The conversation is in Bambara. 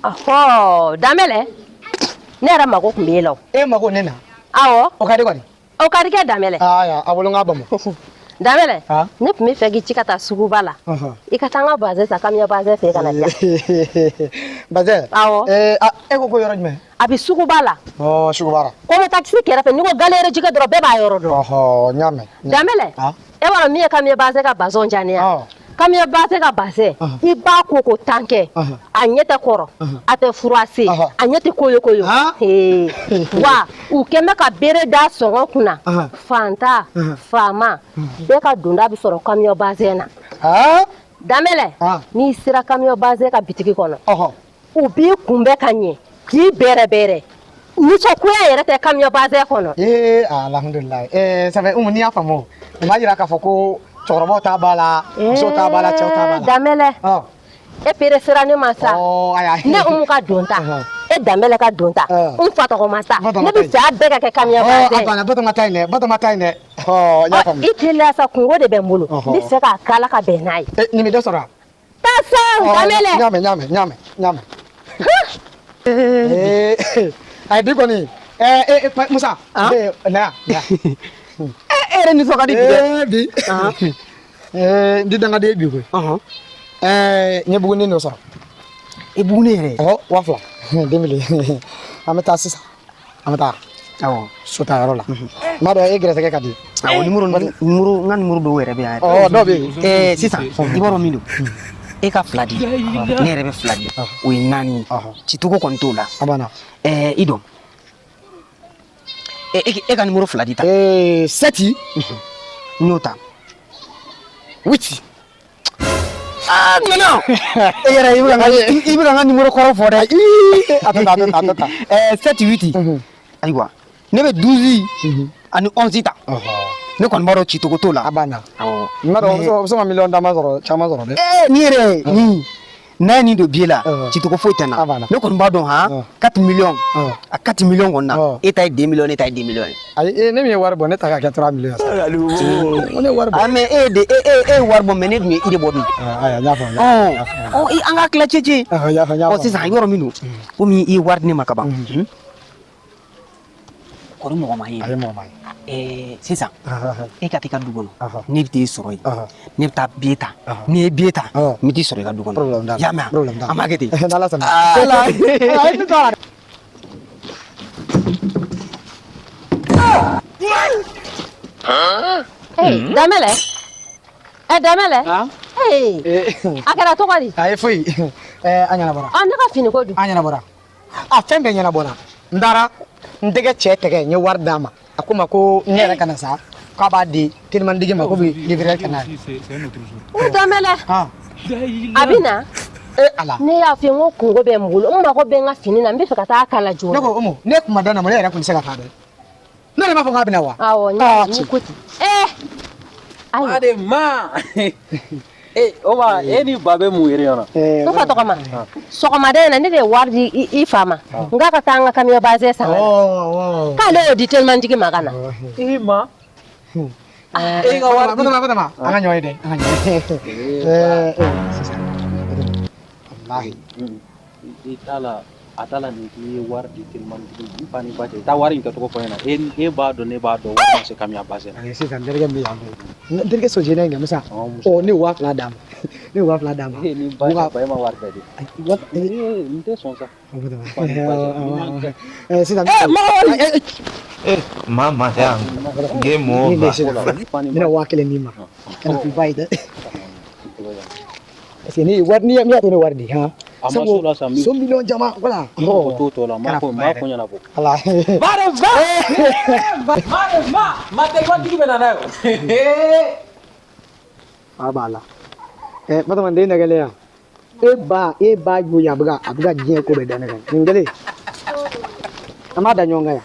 Oh, damele. Nera mago kumbelo. Mago nena. Awo. Okari kwani? Okari ke damele. Ya, awolonga bamu. Damele. Ne pumi fegi chikata sugubala. Ikatanga baze sakamya baze fe kana dia. Baze? Awo. Ko yoro jme. Abi sugubala. Oh, sugubara. Ko mo taxi kera fe ni ko galere jika dro be ba yoro do. Nyame. Damele. Wala mi kamya baze ka bazon jania. Kamya baze ka baze. Iba ko tanke. Anyete koro. Ate furasi. Anyete koyo. Wa ukeme ka bere da songo kuna. Fanta, fama. Beka dunda bi soro kamya baze na. Damele. Ni sira kamya baze ka bitiki kono. Ubi kumbe kanye. Ki bere. Ni chokuya yere te kamya baze kono. Alhamdulillah. Ça fait umni afamo. Imagine ka foko chorobo ta bala, so ta bala, chao ta bala. Damele. Pere sira ni masa. Ne umuka donta. Damele ka donta. Fata ko masa. Ne bi fa bega ke kamya baze. Abana boto matai ne. Ya fam. Itela sa kungo de bembulu. Ni se ka kala ka benai. Ni mi do sora. Tasa damele. Nyame. Ay digo ni. Musa. Na. Ni soka di bi. Di danga de bi ko. Nyebugu ni no sora. Ebugu ni re. Wafla. Demile. Amata sisa. Amata. Sota yarola. Mado grese ke kadi. Numero do were be do be. Sisa. Iboro mindo. Eka fladi. Ne rebe fladi. O nani. Chituko kontola. Abana. Idom. Eka numero fladi ta. Seti. Nyota. Witi. No. Era ibu nga numero koro fode. Atata. Seti witi. Aywa. Nebe 12 ani 11 ta. Ne kon baro chituko tola. Abana. Maro so million dama zoro chama zoro de. Ni nani do biela chituko foitana. Ne kon bado 4 millions. A 4 millions gonna. Eta 2 millions, eta 2 millions. Ay ne mi war bonne ta ka 3 millions. On war bon. Ame war bon mene mi ide bobi. Ya fa. Anga kla cheche. Ya fa. Si sa yoro minu. O mi war ni makaba. Kono mo mai. Ay mo mai. Sisan katika dugono ne bite soroy ne bita bieta ne bieta miti soroy ka dugono yama amageti nala sana damele akara to kwali ay foi anyana bora ka fini ko du anyana bora fembe nyana bora ndara ndege chetege nye war dama akuma ko nyere kana sa ka ba di tilman dige ma ko bi livrer kana damele abina ala ne ya fi ngo kungo be mbulo umma ko be nga fini na mbi fika ta kala jo nako umu ne kuma dana mo yera kun sega ka de no le ma fo ngabina wa awo ni kuti ayo ade ma oma eni babe mu yere yana ko fa to kama so kama de na ne de wardi I fama nga ka tanga kamyo baze sa ka le di telman digi magana ma ga wardi bata anga nyoy de wallahi atala ni ki wardi telman digi pani baje ta wari ka to ko yana ba do wa se kamya baze ay si tan derge mi ambe derge so jene nga musa ni wa fla dam ni wa fla dam ni ba ma war ka di wat inte sonsa si tan mama yangu game over ni wa kele ni ma kana fi baida ni warni ya mi atene wardi ha Amasula sami. So million jama wala. To la ma ko nyana ko. Allah. Ma te ko digi bena nayo. Abala. Mata man de ngale ya. E ba yu ya buga abuga je ko be dana kan. Ngale. Ama da nyonga ya.